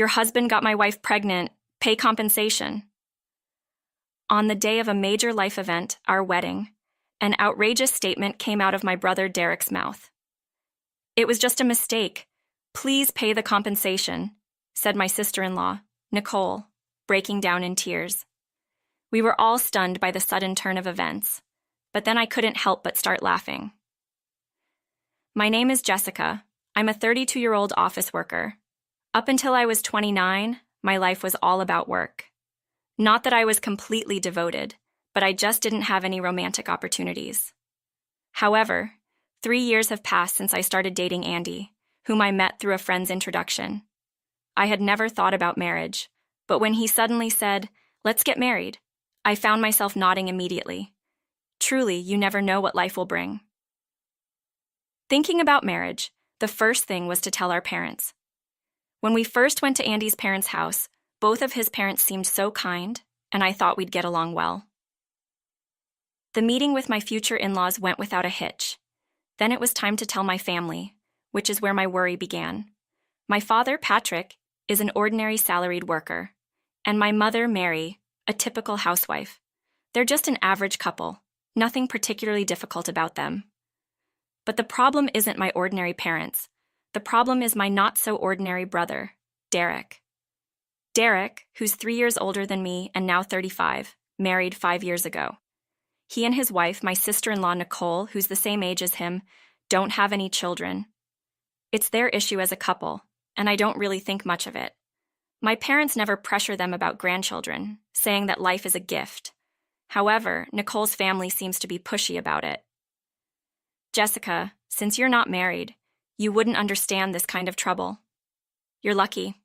Your husband got my wife pregnant. Pay compensation. On the day of a major life event, our wedding, an outrageous statement came out of my brother Derek's mouth. It was just a mistake. Please pay the compensation, said my sister-in-law, Nicole, breaking down in tears. We were all stunned by the sudden turn of events, but then I couldn't help but start laughing. My name is Jessica. I'm a 32-year-old office worker. Up until I was 29, my life was all about work. Not that I was completely devoted, but I just didn't have any romantic opportunities. However, 3 years have passed since I started dating Andy, whom I met through a friend's introduction. I had never thought about marriage, but when he suddenly said, "Let's get married," I found myself nodding immediately. Truly, you never know what life will bring. Thinking about marriage, the first thing was to tell our parents. When we first went to Andy's parents' house, both of his parents seemed so kind, and I thought we'd get along well. The meeting with my future in-laws went without a hitch. Then it was time to tell my family, which is where my worry began. My father, Patrick, is an ordinary salaried worker, and my mother, Mary, a typical housewife. They're just an average couple, nothing particularly difficult about them. But the problem isn't my ordinary parents. The problem is my not-so-ordinary brother, Derek. Derek, who's 3 years older than me and now 35, married 5 years ago. He and his wife, my sister-in-law Nicole, who's the same age as him, don't have any children. It's their issue as a couple, and I don't really think much of it. My parents never pressure them about grandchildren, saying that life is a gift. However, Nicole's family seems to be pushy about it. Jessica, since you're not married, you wouldn't understand this kind of trouble. You're lucky,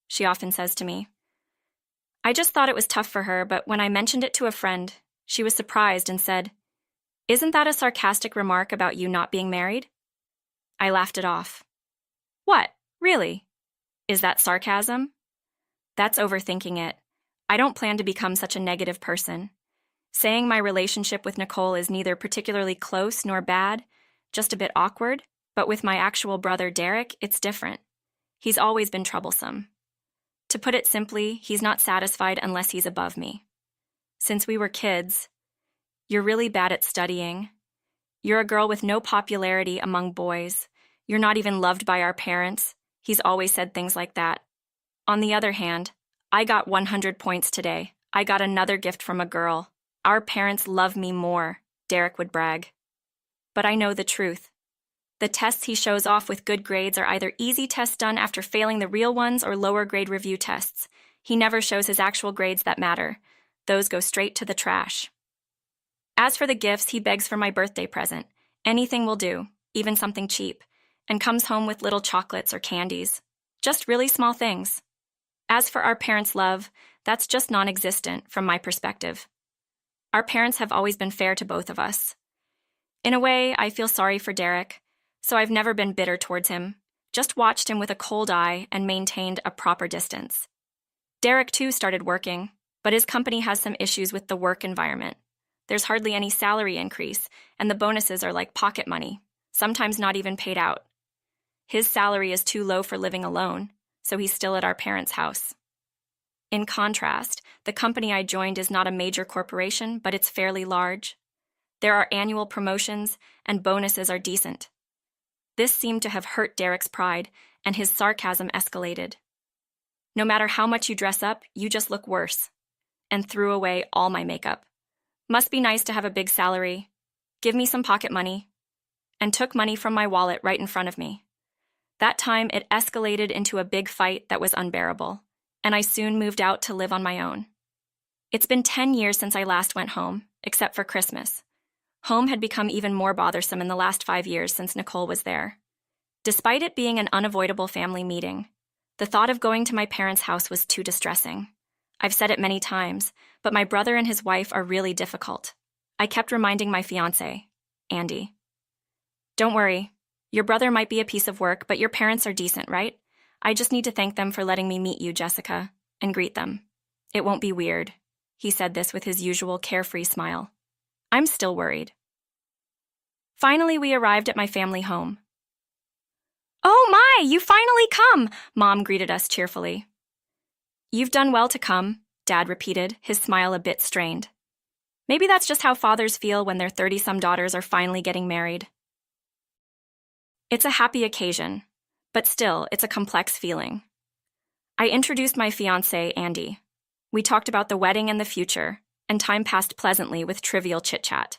she often says to me. I just thought it was tough for her, but when I mentioned it to a friend, she was surprised and said, "Isn't that a sarcastic remark about you not being married?" I laughed it off. What, really? Is that sarcasm? That's overthinking it. I don't plan to become such a negative person. Saying my relationship with Nicole is neither particularly close nor bad, just a bit awkward, but with my actual brother Derek, it's different. He's always been troublesome. To put it simply, he's not satisfied unless he's above me. Since we were kids, you're really bad at studying. You're a girl with no popularity among boys. You're not even loved by our parents. He's always said things like that. On the other hand, I got 100 points today. I got another gift from a girl. Our parents love me more, Derek would brag. But I know the truth. The tests he shows off with good grades are either easy tests done after failing the real ones or lower grade review tests. He never shows his actual grades that matter. Those go straight to the trash. As for the gifts, he begs for my birthday present. Anything will do, even something cheap, and comes home with little chocolates or candies. Just really small things. As for our parents' love, that's just non-existent from my perspective. Our parents have always been fair to both of us. In a way, I feel sorry for Derek, so I've never been bitter towards him, just watched him with a cold eye and maintained a proper distance. Derek, too, started working, but his company has some issues with the work environment. There's hardly any salary increase, and the bonuses are like pocket money, sometimes not even paid out. His salary is too low for living alone, so he's still at our parents' house. In contrast, the company I joined is not a major corporation, but it's fairly large. There are annual promotions, and bonuses are decent. This seemed to have hurt Derek's pride, and his sarcasm escalated. No matter how much you dress up, you just look worse. And threw away all my makeup. Must be nice to have a big salary. Give me some pocket money. And took money from my wallet right in front of me. That time, it escalated into a big fight that was unbearable, and I soon moved out to live on my own. It's been 10 years since I last went home, except for Christmas. Home had become even more bothersome in the last 5 years since Nicole was there. Despite it being an unavoidable family meeting, the thought of going to my parents' house was too distressing. I've said it many times, but my brother and his wife are really difficult. I kept reminding my fiancé, Andy. Don't worry. Your brother might be a piece of work, but your parents are decent, right? I just need to thank them for letting me meet you, Jessica, and greet them. It won't be weird. He said this with his usual carefree smile. I'm still worried. Finally, we arrived at my family home. Oh my, you finally come! Mom greeted us cheerfully. You've done well to come, Dad repeated, his smile a bit strained. Maybe that's just how fathers feel when their 30-some daughters are finally getting married. It's a happy occasion, but still, it's a complex feeling. I introduced my fiancé, Andy. We talked about the wedding and the future, and time passed pleasantly with trivial chit-chat.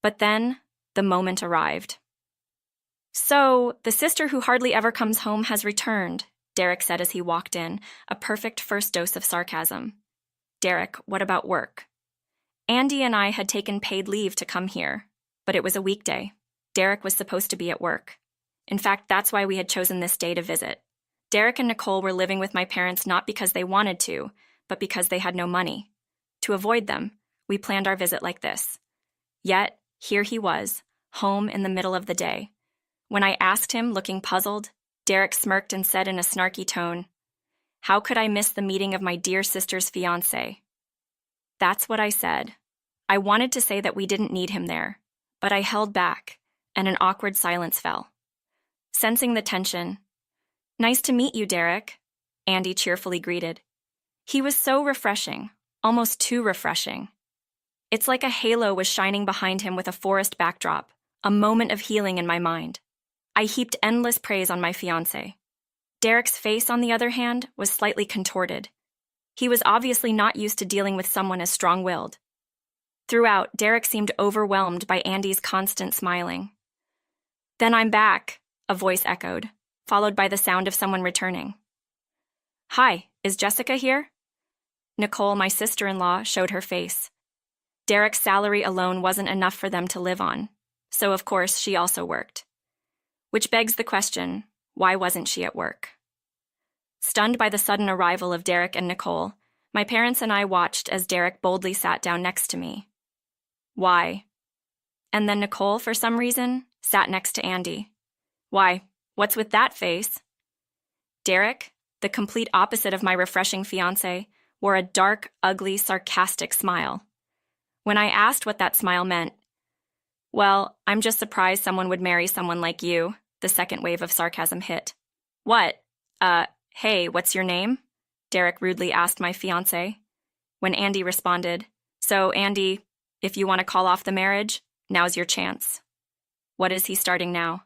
But then, the moment arrived. So, the sister who hardly ever comes home has returned, Derek said as he walked in, a perfect first dose of sarcasm. Derek, what about work? Andy and I had taken paid leave to come here, but it was a weekday. Derek was supposed to be at work. In fact, that's why we had chosen this day to visit. Derek and Nicole were living with my parents not because they wanted to, but because they had no money. To avoid them, we planned our visit like this. Yet, here he was, home in the middle of the day. When I asked him, looking puzzled, Derek smirked and said in a snarky tone, "How could I miss the meeting of my dear sister's fiancé?" That's what I said. I wanted to say that we didn't need him there, but I held back, and an awkward silence fell. Sensing the tension, "Nice to meet you, Derek," Andy cheerfully greeted. He was so refreshing, almost too refreshing. It's like a halo was shining behind him with a forest backdrop, a moment of healing in my mind. I heaped endless praise on my fiancé. Derek's face, on the other hand, was slightly contorted. He was obviously not used to dealing with someone as strong-willed. Throughout, Derek seemed overwhelmed by Andy's constant smiling. "Then I'm back," a voice echoed, followed by the sound of someone returning. "Hi, is Jessica here?" Nicole, my sister-in-law, showed her face. Derek's salary alone wasn't enough for them to live on, so of course she also worked. Which begs the question, why wasn't she at work? Stunned by the sudden arrival of Derek and Nicole, my parents and I watched as Derek boldly sat down next to me. Why? And then Nicole, for some reason, sat next to Andy. Why, what's with that face? Derek, the complete opposite of my refreshing fiancé, wore a dark, ugly, sarcastic smile. When I asked what that smile meant, "Well, I'm just surprised someone would marry someone like you," the second wave of sarcasm hit. "What? Hey, what's your name?" Derek rudely asked my fiancé. When Andy responded, "So, Andy, if you want to call off the marriage, now's your chance." What is he starting now?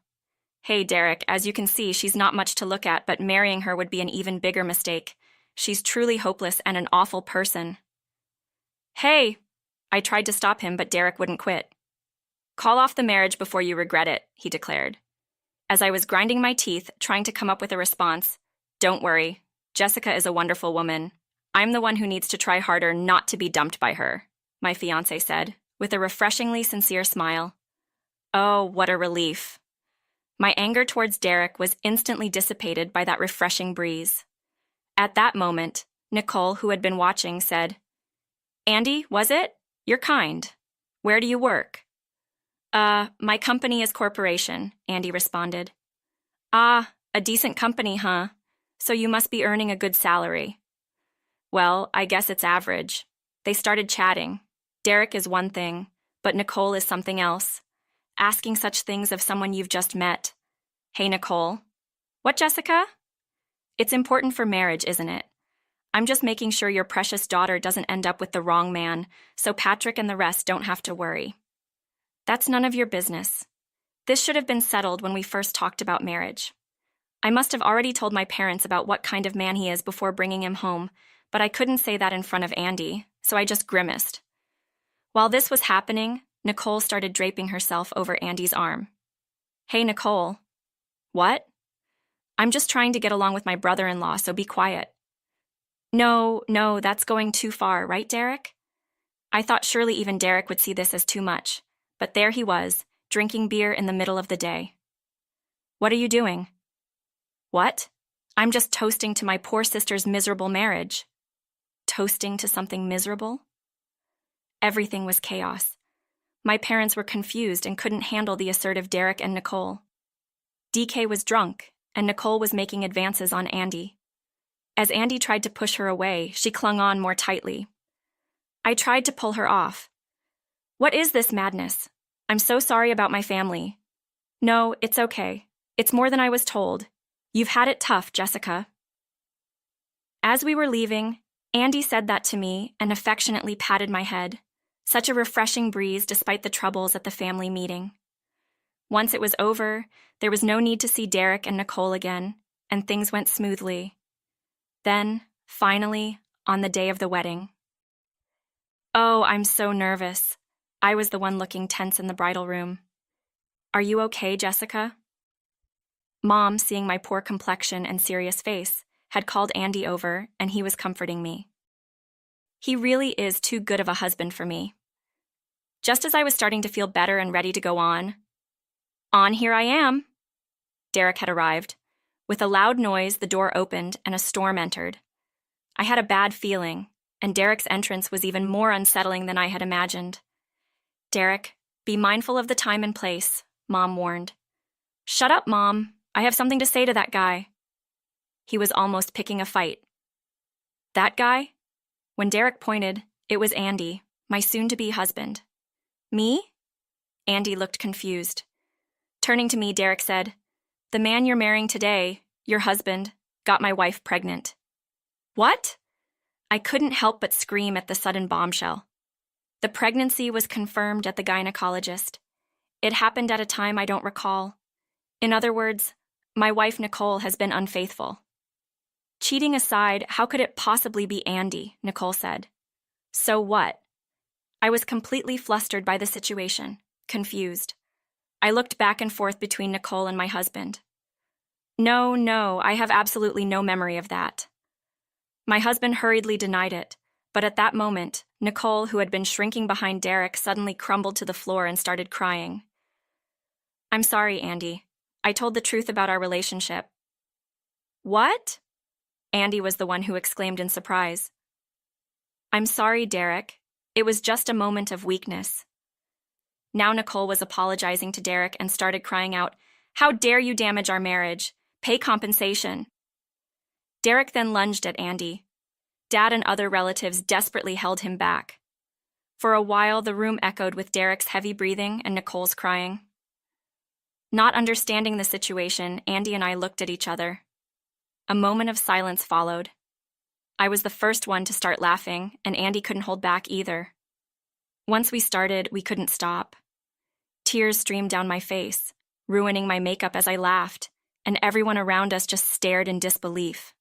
"Hey, Derek, as you can see, she's not much to look at, but marrying her would be an even bigger mistake. She's truly hopeless and an awful person." "Hey!" I tried to stop him, but Derek wouldn't quit. "Call off the marriage before you regret it," he declared. As I was grinding my teeth, trying to come up with a response, "Don't worry, Jessica is a wonderful woman. I'm the one who needs to try harder not to be dumped by her," my fiancé said, with a refreshingly sincere smile. Oh, what a relief. My anger towards Derek was instantly dissipated by that refreshing breeze. At that moment, Nicole, who had been watching, said, "Andy, was it? You're kind. Where do you work?" My company is corporation," Andy responded. "Ah, a decent company, huh? So you must be earning a good salary." "Well, I guess it's average." They started chatting. Derek is one thing, but Nicole is something else. Asking such things of someone you've just met. "Hey, Nicole." "What, Jessica?" "It's important for marriage, isn't it? I'm just making sure your precious daughter doesn't end up with the wrong man, so Patrick and the rest don't have to worry." "That's none of your business. This should have been settled when we first talked about marriage. I must have already told my parents about what kind of man he is before bringing him home, but I couldn't say that in front of Andy, so I just grimaced. While this was happening, Nicole started draping herself over Andy's arm. "Hey, Nicole." "What?" "I'm just trying to get along with my brother-in-law, so be quiet." No, that's going too far, right, Derek?" I thought surely even Derek would see this as too much, but there he was, drinking beer in the middle of the day. "What are you doing?" "What? I'm just toasting to my poor sister's miserable marriage." Toasting to something miserable? Everything was chaos. My parents were confused and couldn't handle the assertive Derek and Nicole. DK was drunk, and Nicole was making advances on Andy. As Andy tried to push her away, she clung on more tightly. I tried to pull her off. "What is this madness? I'm so sorry about my family." "No, it's okay. It's more than I was told. You've had it tough, Jessica." As we were leaving, Andy said that to me and affectionately patted my head. Such a refreshing breeze despite the troubles at the family meeting. Once it was over, there was no need to see Derek and Nicole again, and things went smoothly. Then, finally, on the day of the wedding. Oh, I'm so nervous. I was the one looking tense in the bridal room. Are you okay, Jessica? Mom, seeing my poor complexion and serious face, had called Andy over, and he was comforting me. He really is too good of a husband for me. Just as I was starting to feel better and ready to go on, here I am. Derek had arrived. With a loud noise, the door opened and a storm entered. I had a bad feeling, and Derek's entrance was even more unsettling than I had imagined. Derek, be mindful of the time and place, Mom warned. Shut up, Mom. I have something to say to that guy. He was almost picking a fight. That guy? When Derek pointed, it was Andy, my soon-to-be husband. Me? Andy looked confused. Turning to me, Derek said, The man you're marrying today, your husband, got my wife pregnant. What? I couldn't help but scream at the sudden bombshell. The pregnancy was confirmed at the gynecologist. It happened at a time I don't recall. In other words, my wife Nicole has been unfaithful. Cheating aside, how could it possibly be Andy? Nicole said. So what? I was completely flustered by the situation, confused. I looked back and forth between Nicole and my husband. No, I have absolutely no memory of that. My husband hurriedly denied it, but at that moment, Nicole, who had been shrinking behind Derek, suddenly crumbled to the floor and started crying. I'm sorry, Andy. I told the truth about our relationship. What? Andy was the one who exclaimed in surprise. I'm sorry, Derek. It was just a moment of weakness. Now Nicole was apologizing to Derek and started crying out, How dare you damage our marriage? Pay compensation. Derek then lunged at Andy. Dad and other relatives desperately held him back. For a while, the room echoed with Derek's heavy breathing and Nicole's crying. Not understanding the situation, Andy and I looked at each other. A moment of silence followed. I was the first one to start laughing, and Andy couldn't hold back either. Once we started, we couldn't stop. Tears streamed down my face, ruining my makeup as I laughed, and everyone around us just stared in disbelief.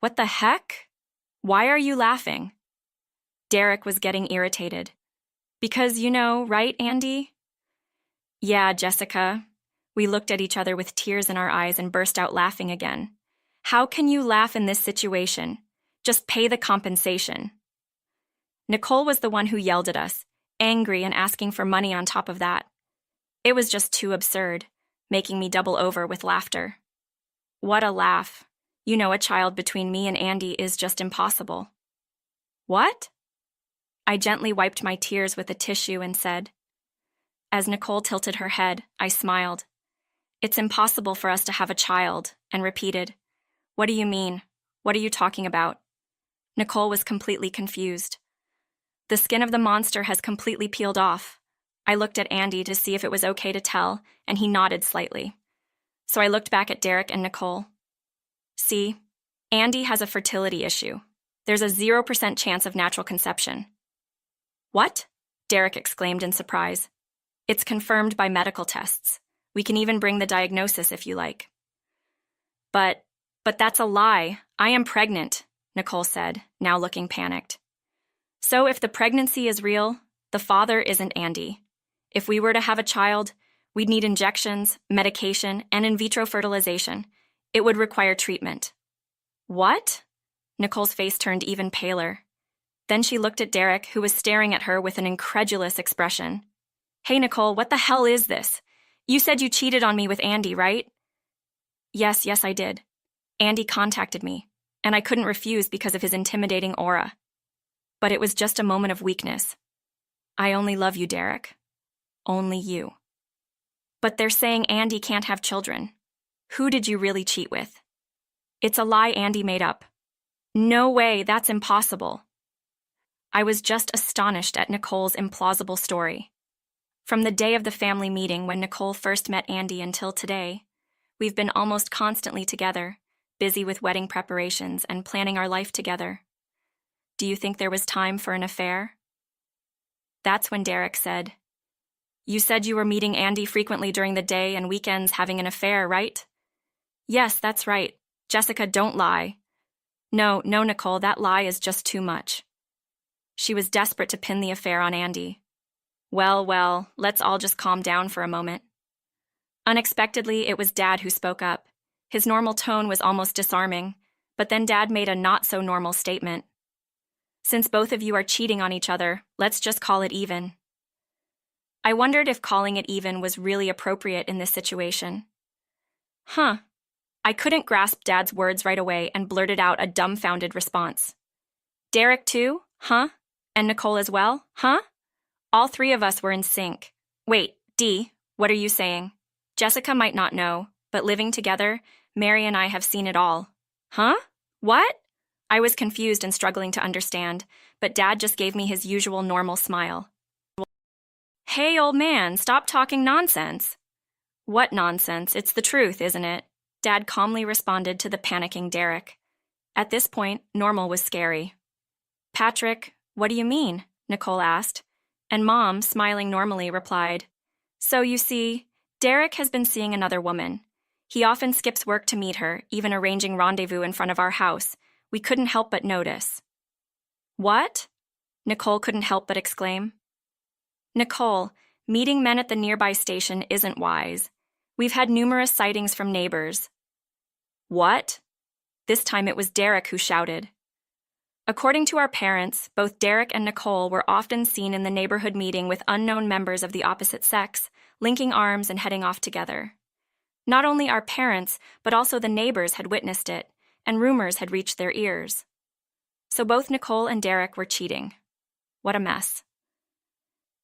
What the heck? Why are you laughing? Derek was getting irritated. Because you know, right, Andy? Yeah, Jessica. We looked at each other with tears in our eyes and burst out laughing again. How can you laugh in this situation? Just pay the compensation. Nicole was the one who yelled at us, angry and asking for money on top of that. It was just too absurd, making me double over with laughter. What a laugh. You know, a child between me and Andy is just impossible. What? I gently wiped my tears with a tissue and said. As Nicole tilted her head, I smiled. It's impossible for us to have a child, and repeated, What do you mean? What are you talking about? Nicole was completely confused. The skin of the monster has completely peeled off. I looked at Andy to see if it was okay to tell, and he nodded slightly. So I looked back at Derek and Nicole. See, Andy has a fertility issue. There's a 0% chance of natural conception. What? Derek exclaimed in surprise. It's confirmed by medical tests. We can even bring the diagnosis if you like. But that's a lie. I am pregnant, Nicole said, now looking panicked. So if the pregnancy is real, the father isn't Andy. If we were to have a child, we'd need injections, medication, and in vitro fertilization. It would require treatment. What? Nicole's face turned even paler. Then she looked at Derek, who was staring at her with an incredulous expression. Hey, Nicole, what the hell is this? You said you cheated on me with Andy, right? Yes, I did. Andy contacted me, and I couldn't refuse because of his intimidating aura. But it was just a moment of weakness. I only love you, Derek. Only you. But they're saying Andy can't have children. Who did you really cheat with? It's a lie Andy made up. No way, that's impossible. I was just astonished at Nicole's implausible story. From the day of the family meeting when Nicole first met Andy until today, we've been almost constantly together, busy with wedding preparations and planning our life together. Do you think there was time for an affair? That's when Derek said, "You said you were meeting Andy frequently during the day and weekends having an affair, right?" "Yes, that's right. Jessica, don't lie." No, Nicole, that lie is just too much." She was desperate to pin the affair on Andy. Well, let's all just calm down for a moment. Unexpectedly, it was Dad who spoke up. His normal tone was almost disarming, but then Dad made a not-so-normal statement. "Since both of you are cheating on each other, let's just call it even." I wondered if calling it even was really appropriate in this situation. I couldn't grasp Dad's words right away and blurted out a dumbfounded response. "Derek too? Huh? And Nicole as well? Huh?" All three of us were in sync. "Wait, Dee, what are you saying? Jessica might not know, but living together, Mary and I have seen it all." "Huh? What?" I was confused and struggling to understand, but Dad just gave me his usual normal smile. "Hey, old man, stop talking nonsense." "What nonsense? It's the truth, isn't it?" Dad calmly responded to the panicking Derek. At this point, normal was scary. "Patrick, what do you mean?" Nicole asked, and Mom, smiling normally, replied, "So you see, Derek has been seeing another woman. He often skips work to meet her, even arranging rendezvous in front of our house. We couldn't help but notice." "What?" Nicole couldn't help but exclaim. "Nicole, meeting men at the nearby station isn't wise. We've had numerous sightings from neighbors." "What?" This time it was Derek who shouted. "According to our parents, both Derek and Nicole were often seen in the neighborhood meeting with unknown members of the opposite sex, linking arms and heading off together. Not only our parents, but also the neighbors had witnessed it, and rumors had reached their ears. So both Nicole and Derek were cheating. What a mess."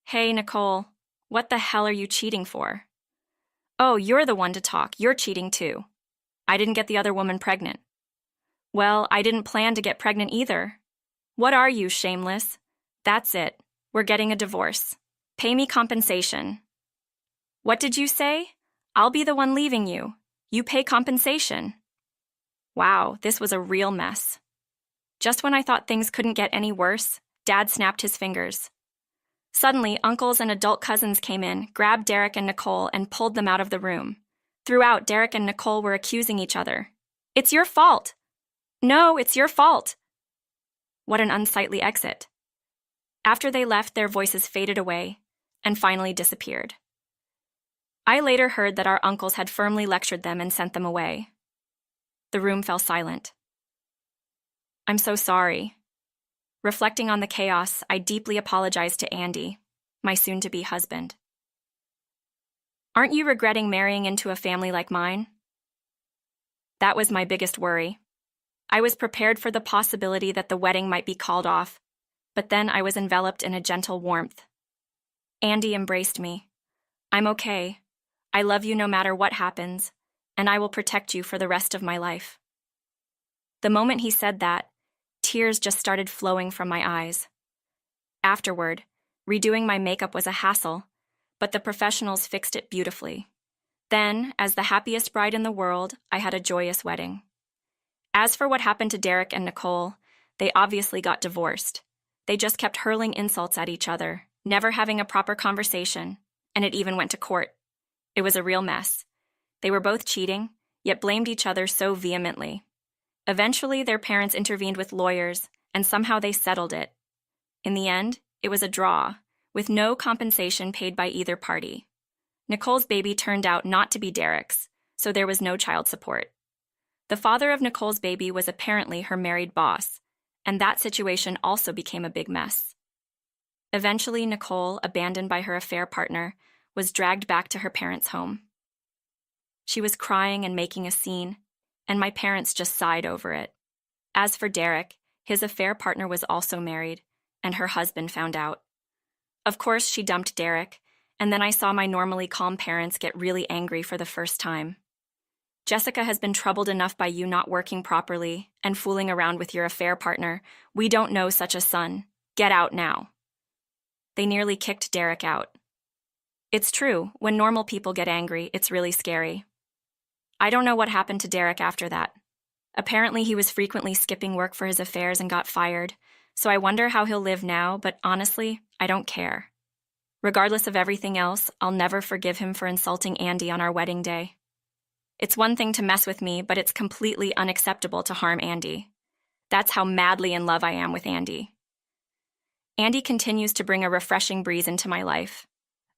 "Hey, Nicole, what the hell are you cheating for?" "Oh, you're the one to talk. You're cheating too." "I didn't get the other woman pregnant." "Well, I didn't plan to get pregnant either." "What are you, shameless?" "That's it. We're getting a divorce. Pay me compensation." "What did you say?" "I'll be the one leaving you. You pay compensation." Wow, this was a real mess. Just when I thought things couldn't get any worse, Dad snapped his fingers. Suddenly, uncles and adult cousins came in, grabbed Derek and Nicole, and pulled them out of the room. Throughout, Derek and Nicole were accusing each other. "It's your fault." "No, it's your fault." What an unsightly exit. After they left, their voices faded away and finally disappeared. I later heard that our uncles had firmly lectured them and sent them away. The room fell silent. "I'm so sorry." Reflecting on the chaos, I deeply apologized to Andy, my soon-to-be husband. "Aren't you regretting marrying into a family like mine?" That was my biggest worry. I was prepared for the possibility that the wedding might be called off, but then I was enveloped in a gentle warmth. Andy embraced me. "I'm okay. I love you no matter what happens, and I will protect you for the rest of my life." The moment he said that, tears just started flowing from my eyes. Afterward, redoing my makeup was a hassle, but the professionals fixed it beautifully. Then, as the happiest bride in the world, I had a joyous wedding. As for what happened to Derek and Nicole, they obviously got divorced. They just kept hurling insults at each other, never having a proper conversation, and it even went to court. It was a real mess. They were both cheating, yet blamed each other so vehemently. Eventually, their parents intervened with lawyers, and somehow they settled it. In the end, it was a draw, with no compensation paid by either party. Nicole's baby turned out not to be Derek's, so there was no child support. The father of Nicole's baby was apparently her married boss, and that situation also became a big mess. Eventually, Nicole, abandoned by her affair partner, was dragged back to her parents' home. She was crying and making a scene, and my parents just sighed over it. As for Derek, his affair partner was also married, and her husband found out. Of course, she dumped Derek, and then I saw my normally calm parents get really angry for the first time. "Jessica has been troubled enough by you not working properly and fooling around with your affair partner. We don't know such a son. Get out now." They nearly kicked Derek out. It's true, when normal people get angry, it's really scary. I don't know what happened to Derek after that. Apparently, he was frequently skipping work for his affairs and got fired, so I wonder how he'll live now, but honestly, I don't care. Regardless of everything else, I'll never forgive him for insulting Andy on our wedding day. It's one thing to mess with me, but it's completely unacceptable to harm Andy. That's how madly in love I am with Andy. Andy continues to bring a refreshing breeze into my life.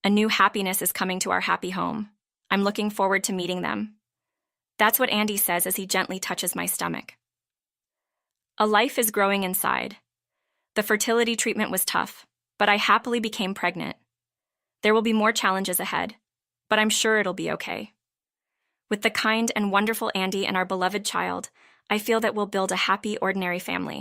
A new happiness is coming to our happy home. I'm looking forward to meeting them. That's what Andy says as he gently touches my stomach. A life is growing inside. The fertility treatment was tough, but I happily became pregnant. There will be more challenges ahead, but I'm sure it'll be okay. With the kind and wonderful Andy and our beloved child, I feel that we'll build a happy, ordinary family.